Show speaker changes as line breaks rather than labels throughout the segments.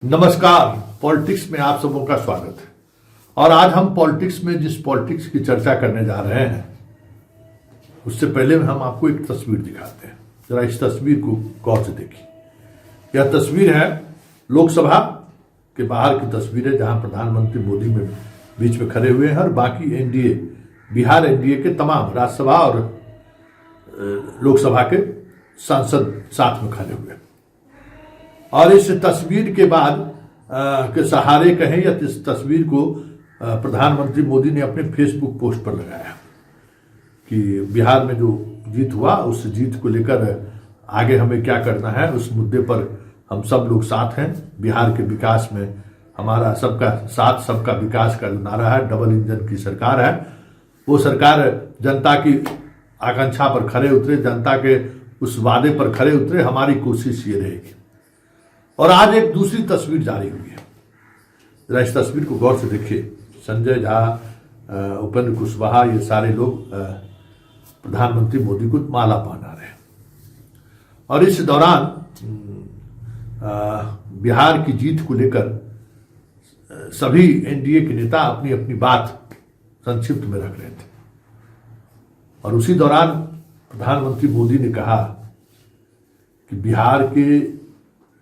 नमस्कार। पॉलिटिक्स में आप सबों का स्वागत है। और आज हम पॉलिटिक्स में जिस पॉलिटिक्स की चर्चा करने जा रहे हैं उससे पहले हम आपको एक तस्वीर दिखाते हैं। जरा इस तस्वीर को गौर से देखिए। यह तस्वीर है लोकसभा के बाहर की तस्वीर है, जहां प्रधानमंत्री मोदी में बीच में खड़े हुए हैं और बाकी एनडीए, बिहार एनडीए के तमाम राज्यसभा और लोकसभा के सांसद साथ में खड़े हुए हैं। और इस तस्वीर के बाद के सहारे कहें या इस तस्वीर को प्रधानमंत्री मोदी ने अपने फेसबुक पोस्ट पर लगाया कि बिहार में जो जीत हुआ उस जीत को लेकर आगे हमें क्या करना है, उस मुद्दे पर हम सब लोग साथ हैं। बिहार के विकास में हमारा सबका साथ, सबका विकास का जो नारा है, डबल इंजन की सरकार है, वो सरकार जनता की आकांक्षा पर खरे उतरे, जनता के उस वादे पर खरे उतरे। हमारी कोशिश ये रहेगी। और आज एक दूसरी तस्वीर जारी हुई है। जरा इस तस्वीर को गौर से देखिए। संजय झा, उपेंद्र कुशवाहा, ये सारे लोग प्रधानमंत्री मोदी को माला पहना रहे हैं। और इस दौरान बिहार की जीत को लेकर सभी एनडीए के नेता अपनी अपनी बात संक्षिप्त में रख रहे थे। और उसी दौरान प्रधानमंत्री मोदी ने कहा कि बिहार के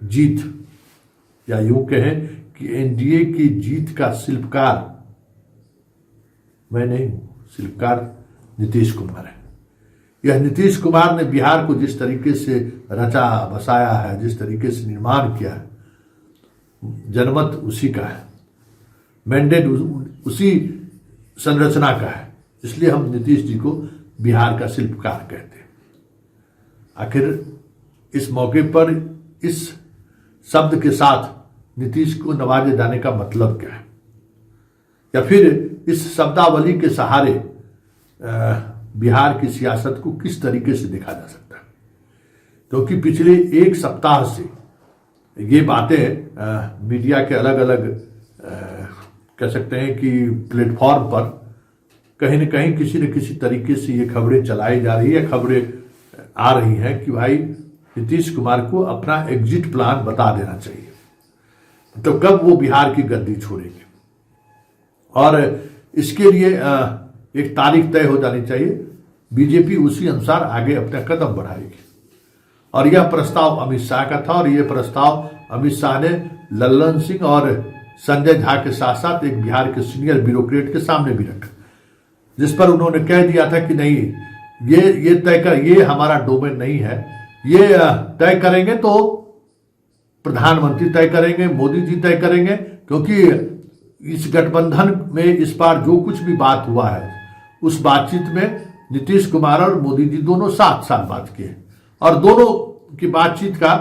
जीत, या यूं कहें कि एनडीए की जीत का शिल्पकार मैं नहीं हूं, शिल्पकार नीतीश कुमार है। यह नीतीश कुमार ने बिहार को जिस तरीके से रचा बसाया है, जिस तरीके से निर्माण किया है, जनमत उसी का है, मैंडेट उसी संरचना का है। इसलिए हम नीतीश जी को बिहार का शिल्पकार कहते हैं। आखिर इस मौके पर इस शब्द के साथ नीतीश को नवाजे जाने का मतलब क्या है, या फिर इस शब्दावली के सहारे बिहार की सियासत को किस तरीके से देखा जा सकता है। क्योंकि पिछले एक सप्ताह से ये बातें मीडिया के अलग अलग कह सकते हैं कि प्लेटफॉर्म पर कहीं न कहीं किसी न किसी तरीके से ये खबरें चलाई जा रही है, खबरें आ रही हैं कि भाई नीतीश कुमार को अपना एग्जिट प्लान बता देना चाहिए, तो कब वो बिहार की गद्दी छोड़ेंगे। और इसके लिए एक तारीख तय हो जानी चाहिए। बीजेपी उसी अनुसार आगे अपना कदम बढ़ाएगी। और यह प्रस्ताव अमित शाह का था, और यह प्रस्ताव अमित शाह ने लल्लन सिंह और संजय झा के साथ साथ एक बिहार के सीनियर ब्यूरोक्रेट के सामने भी रखा, जिस पर उन्होंने कह दिया था कि नहीं, ये तय कर, ये हमारा डोमेन नहीं है, ये तय करेंगे तो प्रधानमंत्री तय करेंगे, मोदी जी तय करेंगे। क्योंकि इस गठबंधन में इस बार जो कुछ भी बात हुआ है, उस बातचीत में नीतीश कुमार और मोदी जी दोनों साथ साथ बात किए, और दोनों की बातचीत का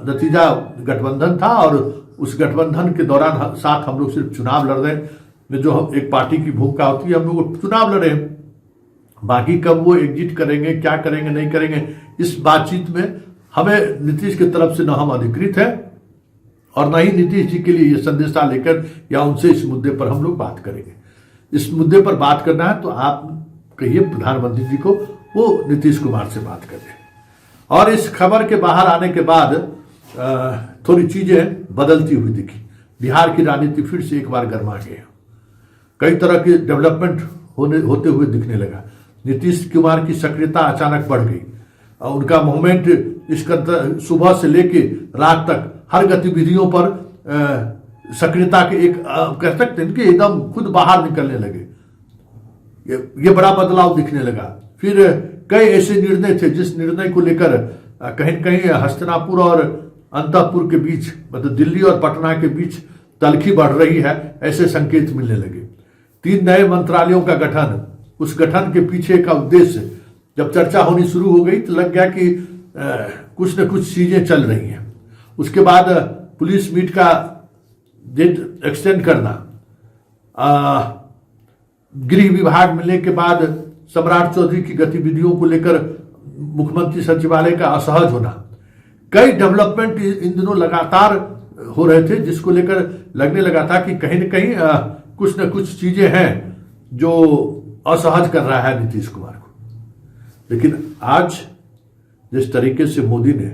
नतीजा गठबंधन था। और उस गठबंधन के दौरान साथ हम लोग सिर्फ चुनाव लड़ रहे हैं, जो एक पार्टी की भूमिका होती है, हम लोग चुनाव लड़े हैं। बाकी कब वो एग्जिट करेंगे, क्या करेंगे, नहीं करेंगे, इस बातचीत में हमें नीतीश की तरफ से न हम अधिकृत है और न ही नीतीश जी के लिए ये संदेशा लेकर या उनसे इस मुद्दे पर हम लोग बात करेंगे। इस मुद्दे पर बात करना है तो आप कहिए प्रधानमंत्री जी को वो नीतीश कुमार से बात करें। और इस खबर के बाहर आने के बाद थोड़ी चीजें बदलती हुई दिखी। बिहार की राजनीति फिर से एक बार गर्मा गई। कई तरह के डेवलपमेंट होते हुए दिखने लगा। नीतीश कुमार की सक्रियता अचानक बढ़ गई। उनका मूवमेंट सुबह से लेके रात तक हर गतिविधियों पर सक्रियता के एक कह सकते हैं कि एकदम खुद बाहर निकलने लगे। ये बड़ा बदलाव दिखने लगा। फिर कई ऐसे निर्णय थे जिस निर्णय को लेकर कहीं कहीं हस्तिनापुर और अंतःपुर के बीच, मतलब दिल्ली और पटना के बीच तलखी बढ़ रही है, ऐसे संकेत मिलने लगे। 3 नए मंत्रालयों का गठन, उस गठन के पीछे का उद्देश्य जब चर्चा होनी शुरू हो गई तो लग गया कि कुछ न कुछ चीजें चल रही हैं। उसके बाद पुलिस मीट का डेट एक्सटेंड करना, गृह विभाग मिलने के बाद सम्राट चौधरी की गतिविधियों को लेकर मुख्यमंत्री सचिवालय का असहज होना, कई डेवलपमेंट इन दिनों लगातार हो रहे थे, जिसको लेकर लगने लगा था कि कहीं न कहीं कुछ न कुछ चीजें हैं जो असहज कर रहा है नीतीश कुमार को। लेकिन आज जिस तरीके से मोदी ने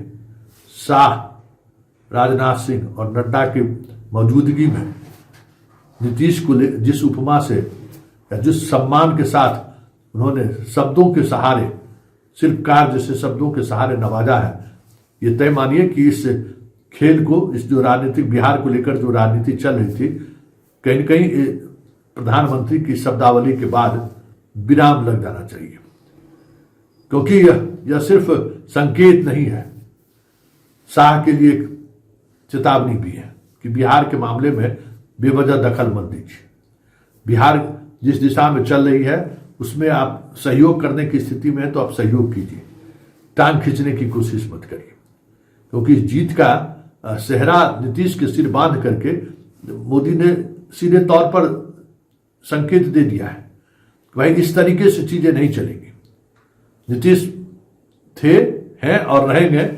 शाह राजनाथ सिंह और नड्डा की मौजूदगी में नीतीश को जिस उपमा से या जिस सम्मान के साथ उन्होंने शब्दों के सहारे, शिल्पकार जैसे शब्दों के सहारे नवाजा है, ये तय मानिए कि इस खेल को, इस जो राजनीतिक बिहार को लेकर जो राजनीति चल रही थी, कहीं न कहीं प्रधानमंत्री की शब्दावली के बाद विराम लग जाना चाहिए। क्योंकि यह सिर्फ संकेत नहीं है, शाह के लिए एक चेतावनी भी है कि बिहार के मामले में बेवजह दखल मत दीजिए। बिहार जिस दिशा में चल रही है उसमें आप सहयोग करने की स्थिति में है तो आप सहयोग कीजिए, टांग खींचने की कोशिश मत करिए। क्योंकि जीत का सेहरा नीतीश के सिर बांध करके मोदी ने सीधे तौर पर संकेत दे दिया है कि भाई इस तरीके से चीजें नहीं चलेंगी। नीतीश थे, हैं और रहेंगे।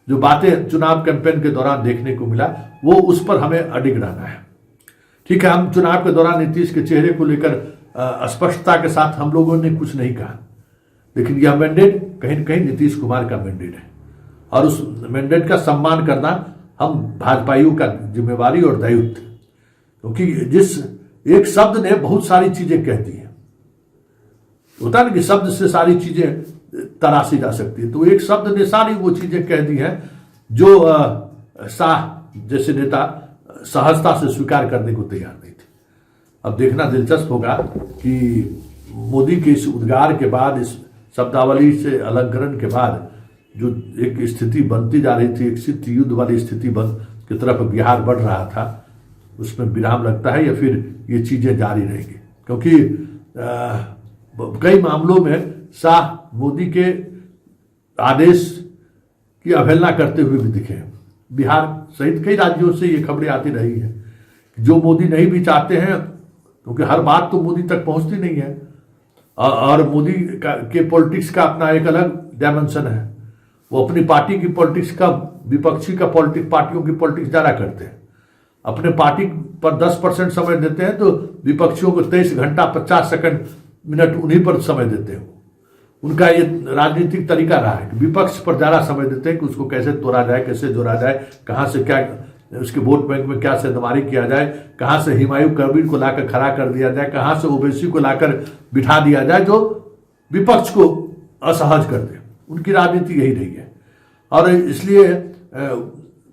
जो बातें चुनाव कैंपेन के दौरान देखने को मिला वो उस पर हमें अडिग रहना है। ठीक है, हम चुनाव के दौरान नीतीश के चेहरे को लेकर स्पष्टता के साथ हम लोगों ने कुछ नहीं कहा, लेकिन यह मैंडेट कहीं न कहीं नीतीश कुमार का मैंडेट है और उस मैंडेट का सम्मान करना हम भाजपाइयों का जिम्मेवारी और दायित्व। क्योंकि जिस एक शब्द ने बहुत सारी चीजें कह दी हैं, होता है ना कि शब्द से सारी चीजें तराशी जा सकती है, तो एक शब्द ने सारी वो चीजें कह दी हैं जो शाह जैसे नेता सहजता से स्वीकार करने को तैयार नहीं थे। अब देखना दिलचस्प होगा कि मोदी के इस उद्गार के बाद, इस शब्दावली से अलंकरण के बाद जो एक स्थिति बनती जा रही थी, एक शीत युद्ध वाली स्थिति की तरफ बिहार बढ़ रहा था, उसमें विराम लगता है या फिर ये चीजें जारी रहेंगी। क्योंकि कई मामलों में शाह मोदी के आदेश की अवहेलना करते हुए भी दिखे। बिहार सहित कई राज्यों से ये खबरें आती रही है जो मोदी नहीं भी चाहते हैं, क्योंकि हर बात तो मोदी तक पहुंचती नहीं है और मोदी के पॉलिटिक्स का अपना एक अलग डायमेंशन है। वो अपनी पार्टी की पॉलिटिक्स का, विपक्षी का पॉलिटिक्स, पार्टियों की पॉलिटिक्स ज्यादा करते हैं। अपने पार्टी पर 10% समय देते हैं तो विपक्षियों को 23 घंटा 50 सेकंड मिनट उन्हीं पर समय देते हैं। उनका ये राजनीतिक तरीका रहा है कि विपक्ष पर ज्यादा समय देते हैं कि उसको कैसे तोड़ा जाए, कैसे जोड़ा जाए, कहां से क्या उसके वोट बैंक में क्या सेंधमारी किया जाए, कहां से हुमायूं कबीर को लाकर खड़ा कर दिया जाए, कहां से ओवैसी को लाकर बिठा दिया जाए जो विपक्ष को असहज कर दे। उनकी राजनीति यही रही है और इसलिए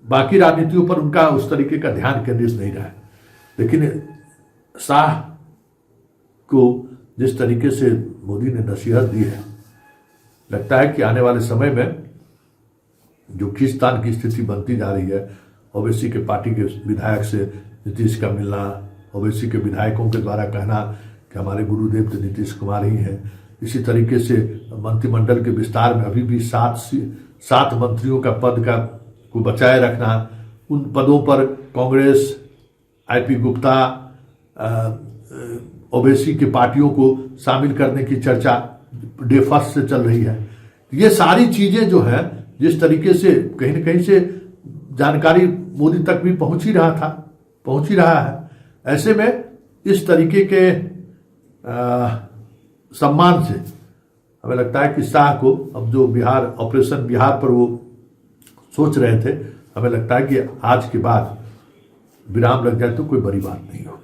बाकी राजनीतियों पर उनका उस तरीके का ध्यान केंद्रित नहीं रहा है। लेकिन शाह को जिस तरीके से मोदी ने नसीहत दी है, लगता है कि आने वाले समय में जो खींचतान की स्थिति बनती जा रही है, ओवैसी के पार्टी के विधायक से नीतीश का मिलना, ओवैसी के विधायकों के द्वारा कहना कि हमारे गुरुदेव तो नीतीश कुमार ही हैं, इसी तरीके से मंत्रिमंडल के विस्तार में अभी भी 7 मंत्रियों का पद को बचाए रखना, उन पदों पर कांग्रेस, आईपी गुप्ता, ओवैसी की पार्टियों को शामिल करने की चर्चा डे फर्स्ट से चल रही है। ये सारी चीजें जो है, जिस तरीके से कहीं न कहीं से जानकारी मोदी तक भी पहुंच ही रहा है, ऐसे में इस तरीके के सम्मान से हमें लगता है कि शाह को अब जो बिहार ऑपरेशन बिहार पर वो सोच रहे थे, हमें लगता है कि आज के बाद विराम लग जाए तो कोई बड़ी बात नहीं होगी।